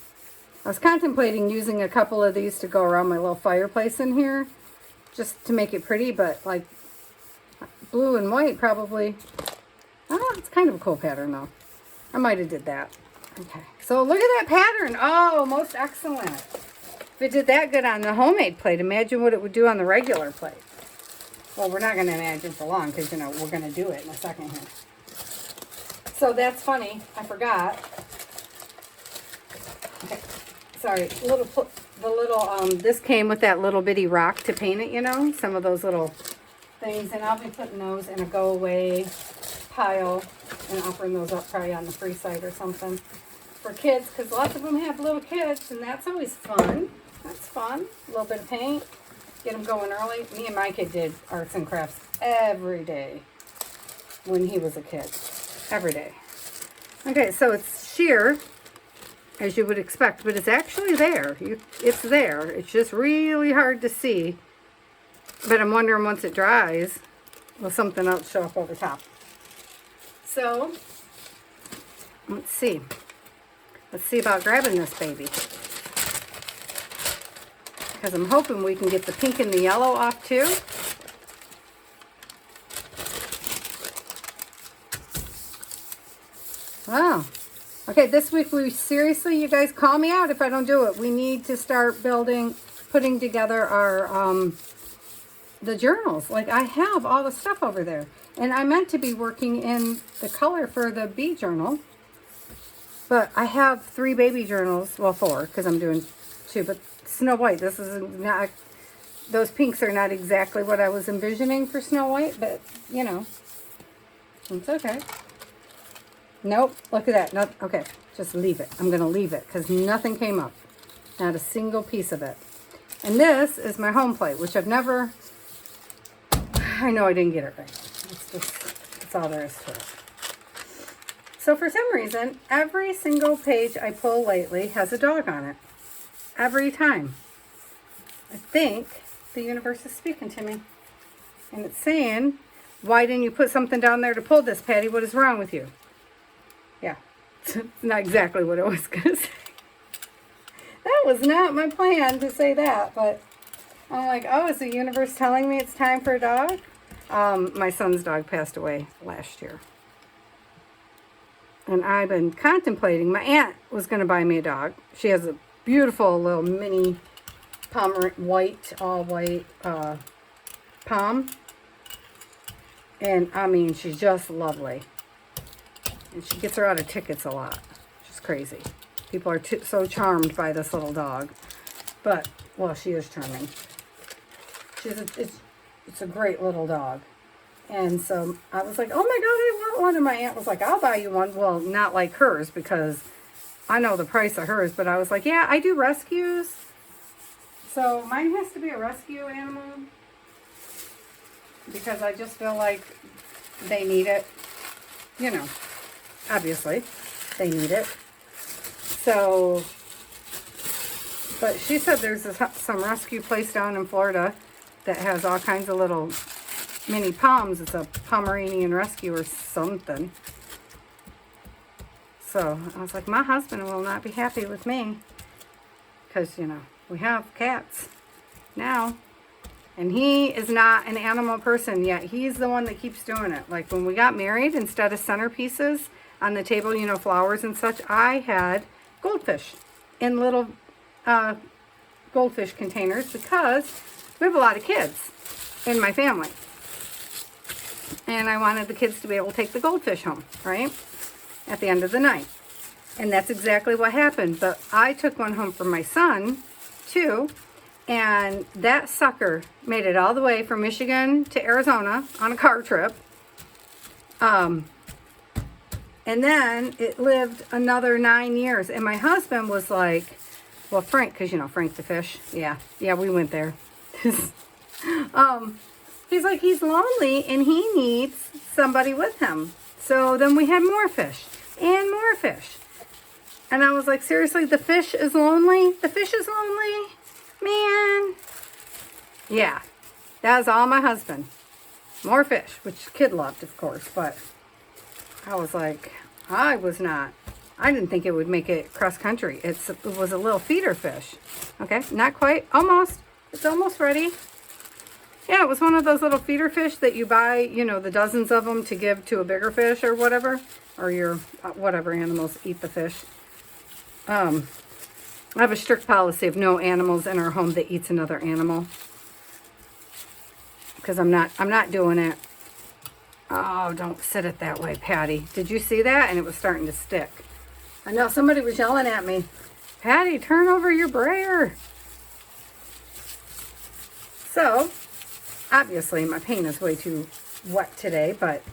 was contemplating using a couple of these to go around my little fireplace in here, just to make it pretty, but like blue and white probably. Oh, it's kind of a cool pattern though. I might have did that. Okay, so look at that pattern. Oh, most excellent. If it did that good on the homemade plate, imagine what it would do on the regular plate. Well, we're not going to imagine for long because, you know, we're going to do it in a second here. So that's funny. I forgot. Okay, sorry. This came with that little bitty rock to paint it, you know, some of those little things. And I'll be putting those in a go away pile and offering those up probably on the free site or something for kids, because lots of them have little kids, and that's always fun. That's fun. A little bit of paint. Get them going early. Me and my kid did arts and crafts every day when he was a kid. Every day. Okay, so it's sheer, as you would expect, but it's actually there. It's there. It's just really hard to see. But I'm wondering once it dries, will something else show up over top? So, let's see. Let's see about grabbing this baby. Because I'm hoping we can get the pink and the yellow off too. Wow. Okay, this week we seriously, you guys call me out if I don't do it. We need to start putting together our, the journals. Like I have all the stuff over there. And I meant to be working in the color for the bee journal. But I have 3 baby journals. Well, 4, because I'm doing 2. But Snow White, this is not, those pinks are not exactly what I was envisioning for Snow White. But, you know, it's okay. Nope, look at that. Not, okay, just leave it. I'm going to leave it because nothing came up. Not a single piece of it. And this is my home plate, which I've never, I know I didn't get it right. That's all there is to it. So for some reason, every single page I pull lately has a dog on it. Every time. I think the universe is speaking to me. And it's saying, why didn't you put something down there to pull this, Patty? What is wrong with you? Yeah, it's not exactly what I was going to say. That was not my plan to say that, but I'm like, oh, is the universe telling me it's time for a dog? My son's dog passed away last year. And I've been contemplating, my aunt was going to buy me a dog. She has a beautiful little mini all white Pom. And I mean, she's just lovely. And she gets her out of tickets a lot. She's crazy. People are so charmed by this little dog. But, well, she is charming. It's a great little dog. And so I was like, oh my God, I want one. And my aunt was like, I'll buy you one. Well, not like hers because I know the price of hers. But I was like, yeah, I do rescues. So mine has to be a rescue animal because I just feel like they need it. You know, obviously they need it. So, but she said there's some rescue place down in Florida that has all kinds of little mini Poms. It's a Pomeranian rescue or something. So I was like, my husband will not be happy with me because, you know, we have cats now. And he is not an animal person yet. He's the one that keeps doing it. Like when we got married, instead of centerpieces on the table, you know, flowers and such, I had goldfish in little goldfish containers because we have a lot of kids in my family. And I wanted the kids to be able to take the goldfish home, right? At the end of the night. And that's exactly what happened. But I took one home for my son, too. And that sucker made it all the way from Michigan to Arizona on a car trip. And then it lived another 9 years. And my husband was like, well, Frank, because, you know, Frank the fish. Yeah, we went there. He's like, he's lonely and he needs somebody with him. So then we had more fish and more fish. And I was like, seriously, the fish is lonely? The fish is lonely? Man. Yeah, that was all my husband. More fish, which the kid loved, of course, but I was like, I was not. I didn't think it would make it cross country. It was a little feeder fish. Okay, not quite, almost. It's almost ready. Yeah, it was one of those little feeder fish that you buy, you know, the dozens of them to give to a bigger fish or whatever, or your whatever animals eat the fish. I have a strict policy of no animals in our home that eats another animal, because I'm not doing it. Oh, don't sit it that way, Patty. Did you see that? And it was starting to stick. I know somebody was yelling at me, Patty, turn over your brayer. So, obviously my paint is way too wet today, but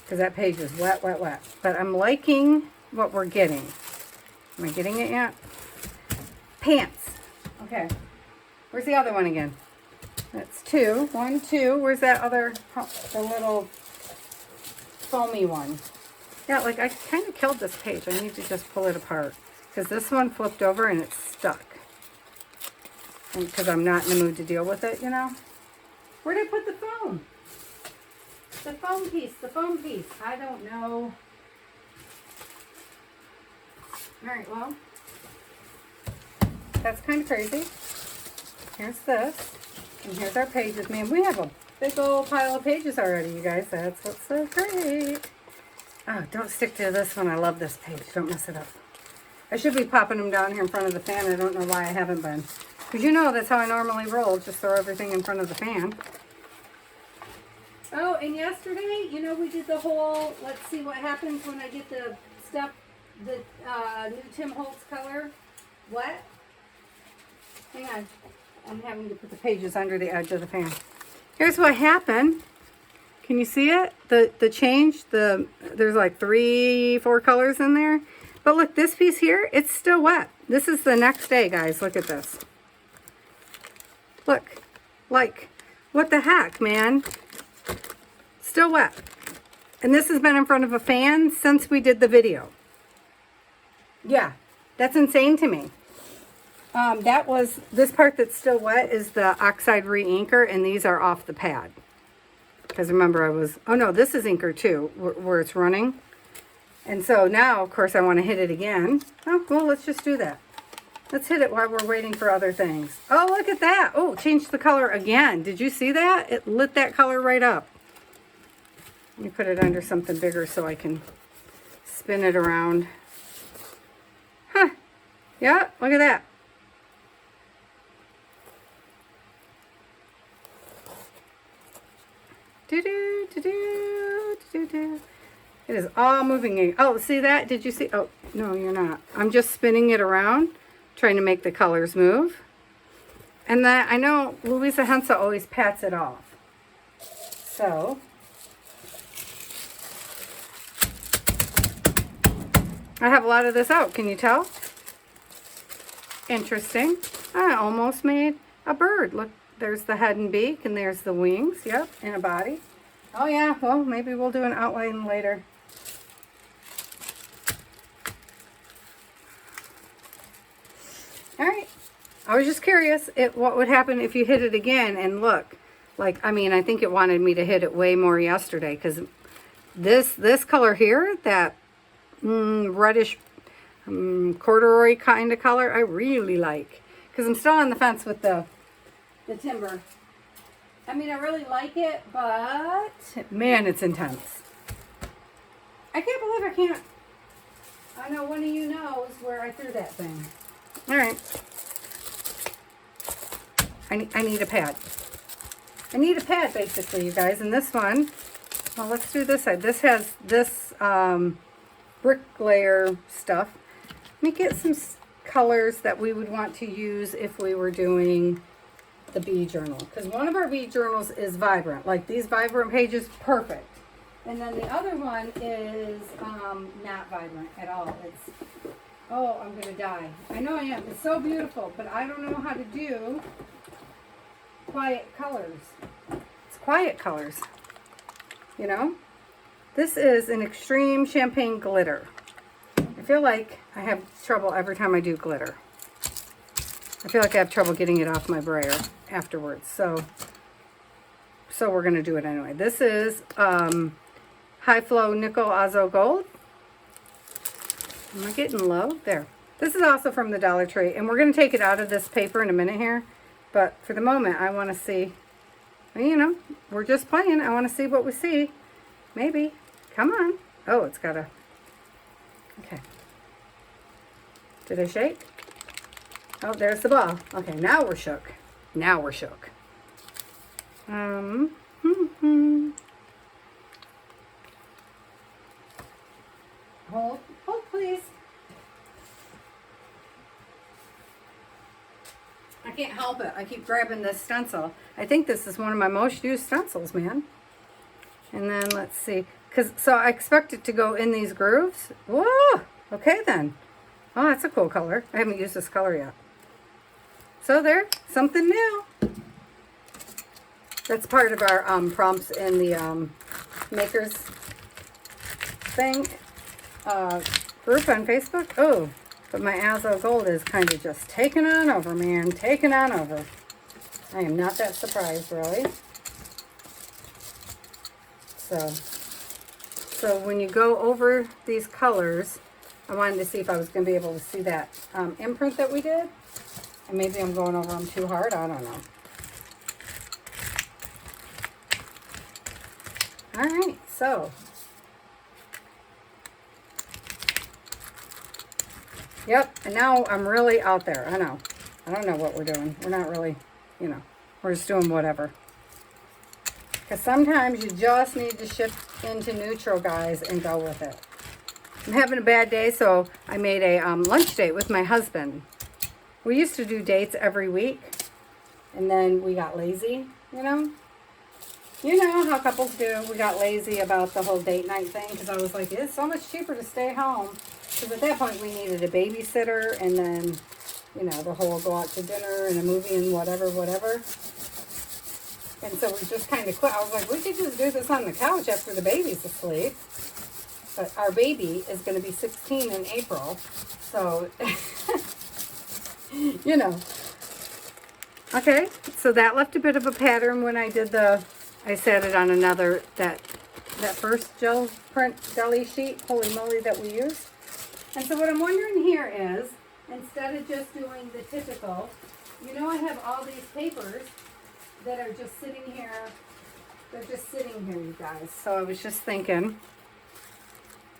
because that page is wet, wet, wet. But I'm liking what we're getting. Am I getting it yet? Pants. Okay. Where's the other one again? That's 2. 1, 2. Where's that other, the little foamy one? Yeah, like I kind of killed this page. I need to just pull it apart, because this one flipped over and it's stuck. And because I'm not in the mood to deal with it, you know. Where did I put the foam? The foam piece, the foam piece. I don't know. Alright, well, that's kind of crazy. Here's this. And here's our pages. Man, we have a big old pile of pages already, you guys. That's what's so great. Oh, don't stick to this one. I love this page. Don't mess it up. I should be popping them down here in front of the fan. I don't know why I haven't been. Because you know that's how I normally roll. Just throw everything in front of the fan. Oh, and yesterday, you know, we did the whole, let's see what happens when I get the stuff, the new Tim Holtz color wet. Hang on. I'm having to put the pages under the edge of the fan. Here's what happened. Can you see it? The change, there's like 3, 4 colors in there. But look, this piece here, it's still wet. This is the next day, guys. Look at this. Look, like, what the heck, man? Still wet. And this has been in front of a fan since we did the video. Yeah, that's insane to me. That was, this part that's still wet is the oxide re-inker, and these are off the pad. Because remember I was, oh no, this is inker too, where it's running. And so now, of course, I want to hit it again. Oh, well, let's just do that. Let's hit it while we're waiting for other things. Oh, look at that. Oh, changed the color again. Did you see that? It lit that color right up. Let me put it under something bigger so I can spin it around. Huh. Yeah, look at that. Do-do, do-do, do-do. It is all moving. Oh, see that? Did you see? Oh, no, you're not. I'm just spinning it around, trying to make the colors move. And then I know Louisa Hensa always pats it off. So, I have a lot of this out. Can you tell? Interesting. I almost made a bird. Look, there's the head and beak, and there's the wings. Yep, and a body. Oh yeah, well, maybe we'll do an outline later. All right. I was just curious what would happen if you hit it again. And look, like, I mean, I think it wanted me to hit it way more yesterday, because this color here, that reddish corduroy kind of color, I really like, because I'm still on the fence with the timber. I mean, I really like it, but man, it's intense. I can't believe I can't. I know one of you knows where I threw that thing. All right. I need a pad. I need a pad, basically, you guys. And this one, well, let's do this side. This has this bricklayer stuff. Let me get some colors that we would want to use if we were doing the bee journal. Because one of our bee journals is vibrant. Like these vibrant pages, perfect. And then the other one is not vibrant at all. It's, oh, I'm going to die. I know I am. It's so beautiful, but I don't know how to do quiet colors. It's quiet colors, you know? This is an extreme champagne glitter. feel like I have trouble every time I do glitter. I feel like I have trouble getting it off my brayer afterwards. So we're going to do it anyway. This is High Flow Nickel Azo Gold. Am I getting low? There. This is also from the Dollar Tree. And we're going to take it out of this paper in a minute here. But for the moment, I want to see, you know, we're just playing. I want to see what we see. Maybe. Come on. Oh, it's got a, okay. Did I shake? Oh, there's the ball. Okay, now we're shook. Now we're shook. Hold, please. I can't help it. I keep grabbing this stencil. I think this is one of my most used stencils, man. And then let's see. So I expect it to go in these grooves. Whoa! Okay then. Oh, that's a cool color. I haven't used this color yet. So there, something new. That's part of our prompts in the makers thing group on Facebook. Oh, but my Azo Gold is kind of just taking on over, man. Taking on over. I am not that surprised, really. So when you go over these colors, I wanted to see if I was going to be able to see that imprint that we did. And maybe I'm going over them too hard. I don't know. All right, so. Yep, and now I'm really out there. I know. I don't know what we're doing. We're not really, you know, we're just doing whatever. Because sometimes you just need to shift into neutral, guys, and go with it. I'm having a bad day, so I made a lunch date with my husband. We used to do dates every week, and then we got lazy, you know? You know how couples do. We got lazy about the whole date night thing, because I was like, it's so much cheaper to stay home. Because at that point, we needed a babysitter, and then, you know, the whole go out to dinner and a movie and whatever. And so we just kind of quit. I was like, we could just do this on the couch after the baby's asleep. But our baby is going to be 16 in April, so... you know. Okay, so that left a bit of a pattern when I did I sat it on another, that first gel print Gelli sheet, holy moly, that we used. And so what I'm wondering here is, instead of just doing the typical, you know, I have all these papers that are just sitting here. They're just sitting here, you guys. So I was just thinking,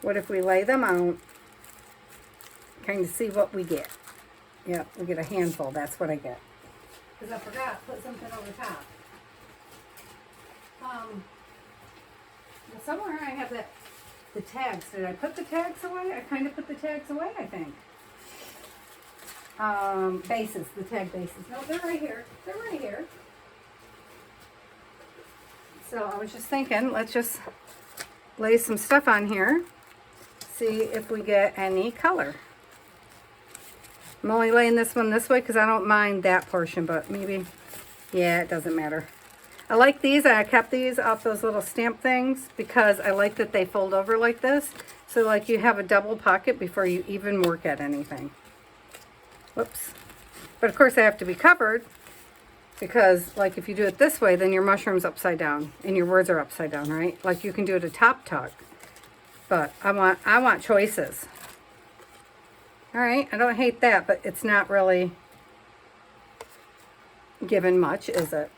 what if we lay them out, kind of see what we get. Yeah, we get a handful. That's what I get. Because I forgot to put something over top. Well, somewhere I have the tags. Did I put the tags away? I kind of put the tags away, I think. Bases, the tag bases. No, they're right here. They're right here. So I was just thinking, let's just lay some stuff on here. See if we get any color. I'm only laying this one this way because I don't mind that portion, but maybe, yeah, it doesn't matter. I like these. I kept these off those little stamp things because I like that they fold over like this. So like you have a double pocket before you even work at anything. Whoops. But of course they have to be covered because like if you do it this way, then your mushroom's upside down and your words are upside down, right? Like you can do it a top tuck. But I want choices. All right, I don't hate that, but it's not really given much, is it?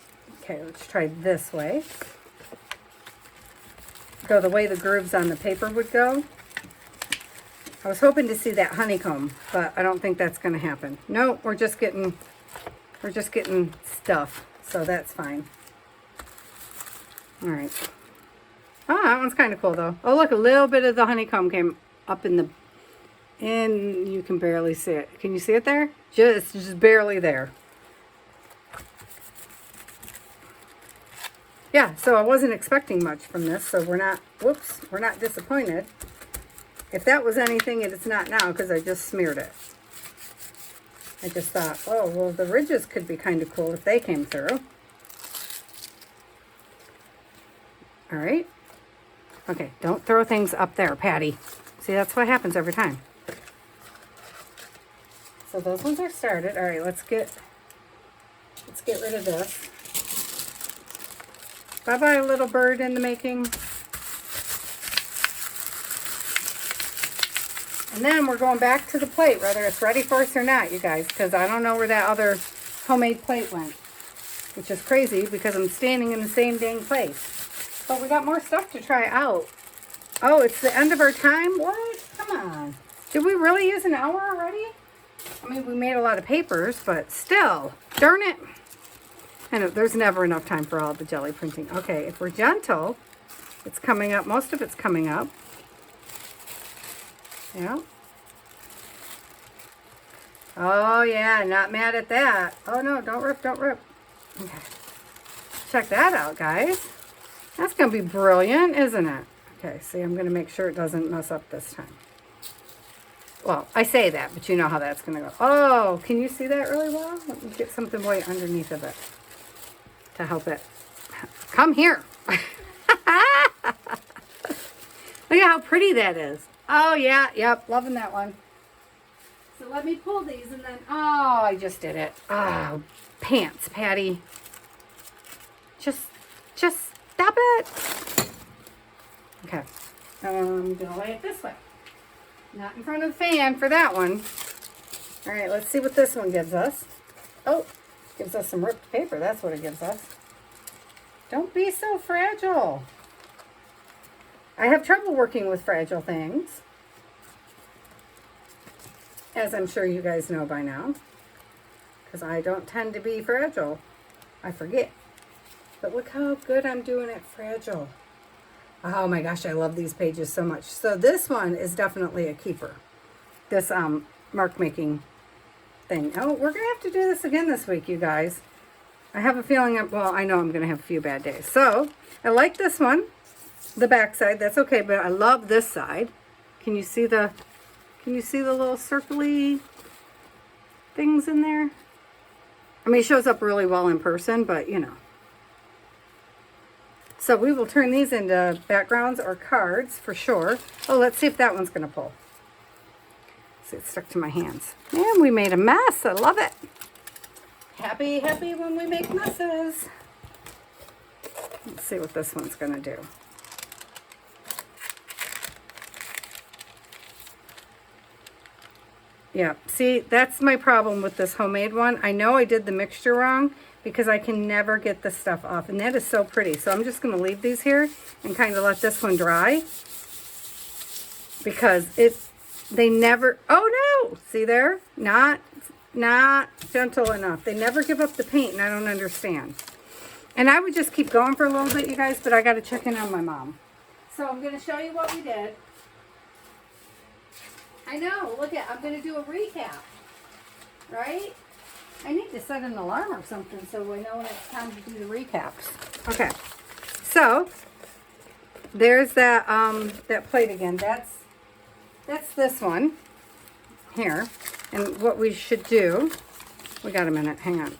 Okay, let's try this way. Go the way the grooves on the paper would go. I was hoping to see that honeycomb, but I don't think that's going to happen. No, we're just getting stuff, so that's fine. All right. Oh, that one's kind of cool though. Oh, look, a little bit of the honeycomb came up in the. And you can barely see it. Can you see it there? Just barely there. Yeah, so I wasn't expecting much from this, so we're not disappointed. If that was anything, it's not now because I just smeared it. I just thought, oh, well, the ridges could be kind of cool if they came through. All right. Okay, don't throw things up there, Patty. See, that's what happens every time. So those ones are started. All right, let's get rid of this. Bye-bye, little bird in the making. And then we're going back to the plate, whether it's ready for us or not, you guys, because I don't know where that other homemade plate went, which is crazy because I'm standing in the same dang place. But we got more stuff to try out. Oh, it's the end of our time? What? Come on. Did we really use an hour already? I mean, we made a lot of papers, but still. Darn it. I know, there's never enough time for all the jelly printing. Okay, if we're gentle, it's coming up. Most of it's coming up. Yeah. Oh, yeah, not mad at that. Oh, no, don't rip, don't rip. Okay. Check that out, guys. That's going to be brilliant, isn't it? Okay, see, I'm going to make sure it doesn't mess up this time. Well, I say that, but you know how that's going to go. Oh, can you see that really well? Let me get something white underneath of it to help it. Come here. Look at how pretty that is. Oh, yeah, yep, loving that one. So let me pull these and then, oh, I just did it. Oh, pants, Patty. Just stop it. Okay, I'm going to lay it this way. Not in front of the fan for that one. All right, let's see what this one gives us. Oh, gives us some ripped paper. That's what it gives us. Don't be so fragile. I have trouble working with fragile things, as I'm sure you guys know by now, because I don't tend to be fragile. I forget. But look how good I'm doing at fragile. Oh my gosh, I love these pages so much. So this one is definitely a keeper. This mark making thing. Oh, we're going to have to do this again this week, you guys. I have a feeling, well, I know I'm going to have a few bad days. So I like this one, the back side. That's okay, but I love this side. Can you see the little circly things in there? I mean, it shows up really well in person, but you know. So we will turn these into backgrounds or cards for sure. Oh, let's see if that one's going to pull. See, it's stuck to my hands. Man, we made a mess. I love it. Happy when we make messes. Let's see what this one's going to do. Yeah, see, that's my problem with this homemade one. I know I did the mixture wrong because I can never get this stuff off. And that is so pretty. So I'm just going to leave these here and kind of let this one dry. Because they never, oh no, see there? Not gentle enough. They never give up the paint and I don't understand. And I would just keep going for a little bit, you guys, but I got to check in on my mom. So I'm going to show you what we did. I know, look at, I'm going to do a recap, right? I need to set an alarm or something so I know when it's time to do the recaps. Okay, so there's that that plate again. That's this one here. And what we should do, we got a minute, hang on.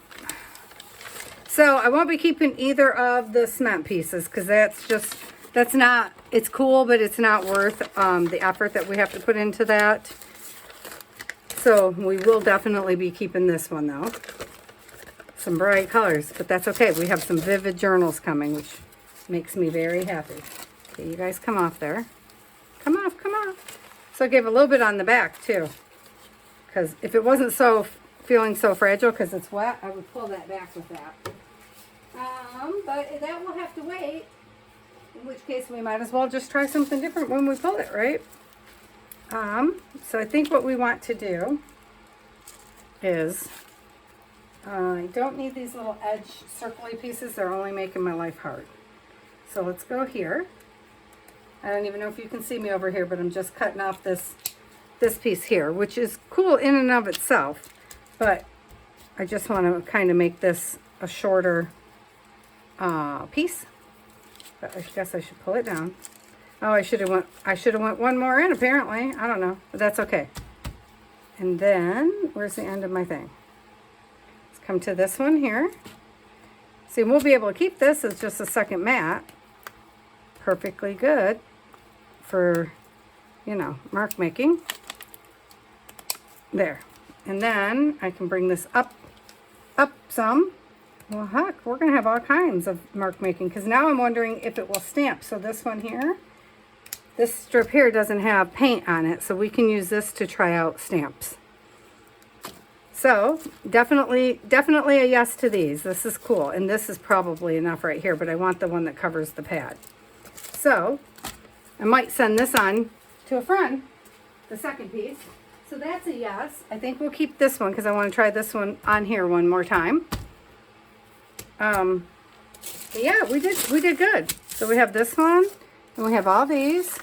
So I won't be keeping either of the cement pieces because that's not, it's cool, but it's not worth the effort that we have to put into that. So we will definitely be keeping this one though. Some bright colors, but that's okay. We have some vivid journals coming, which makes me very happy. Okay, you guys come off there. Come off, come off. So I gave a little bit on the back too. Because if it wasn't feeling so fragile because it's wet, I would pull that back with that. But that will have to wait. In which case we might as well just try something different when we pull it, right? So I think what we want to do is, I don't need these little edge circly pieces. They're only making my life hard. So let's go here. I don't even know if you can see me over here, but I'm just cutting off this piece here, which is cool in and of itself. But I just want to kind of make this a shorter piece. But I guess I should pull it down. Oh, I should have went one more in apparently. I don't know, but that's okay. And then where's the end of my thing? Let's come to this one here. See, we'll be able to keep this as just a second mat. Perfectly good for, you know, mark making. There. And then I can bring this up some. Well, heck, we're going to have all kinds of mark making, because now I'm wondering if it will stamp. So this one here, this strip here doesn't have paint on it, so we can use this to try out stamps. So definitely a yes to these. This is cool, and this is probably enough right here, but I want the one that covers the pad. So I might send this on to a friend, the second piece. So that's a yes. I think we'll keep this one because I want to try this one on here one more time. But yeah, we did good. So we have this one, and we have all these,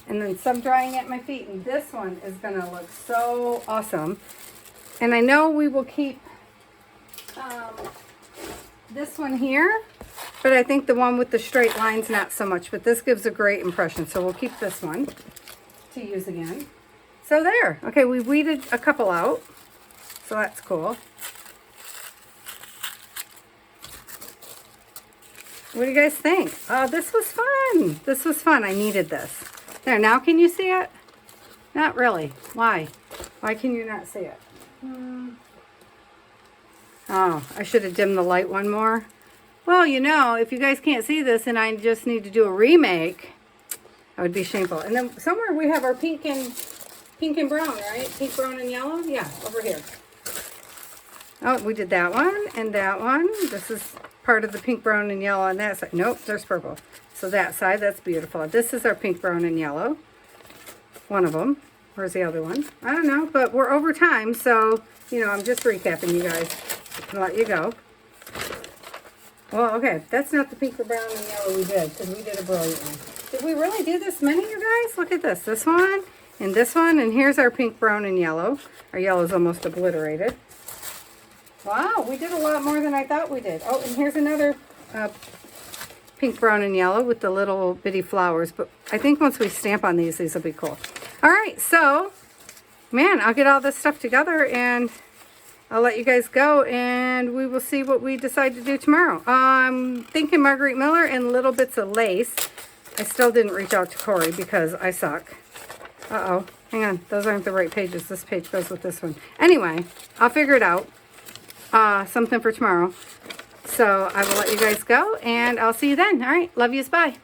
and then some drying at my feet. And this one is gonna look so awesome. And I know we will keep this one here, but I think the one with the straight lines not so much. But this gives a great impression, so we'll keep this one to use again. So there. Okay, we weeded a couple out, so that's cool. What do you guys think? Oh, this was fun. This was fun. I needed this. There, now can you see it? Not really. Why? Why can you not see it? Oh, I should have dimmed the light one more. Well, you know, if you guys can't see this and I just need to do a remake, that would be shameful. And then somewhere we have our pink and brown, right? Pink, brown, and yellow? Yeah, over here. Oh, we did that one and that one. This is part of the pink, brown, and yellow on that side. Nope, there's purple. So that side, that's beautiful. This is our pink, brown, and yellow. One of them. Where's the other one? I don't know, but we're over time, so, you know, I'm just recapping you guys and let you go. Well, okay, that's not the pink, brown, and yellow we did, because we did a brilliant one. Did we really do this many, you guys? Look at this. This one, and here's our pink, brown, and yellow. Our yellow's almost obliterated. Wow, we did a lot more than I thought we did. Oh, and here's another pink, brown, and yellow with the little bitty flowers. But I think once we stamp on these will be cool. All right, so, man, I'll get all this stuff together and I'll let you guys go, and we will see what we decide to do tomorrow. I'm thinking Marguerite Miller and little bits of lace. I still didn't reach out to Corey because I suck. Uh-oh, hang on. Those aren't the right pages. This page goes with this one. Anyway, I'll figure it out. Something for tomorrow. So I will let you guys go, and I'll see you then. All right, love yous, bye.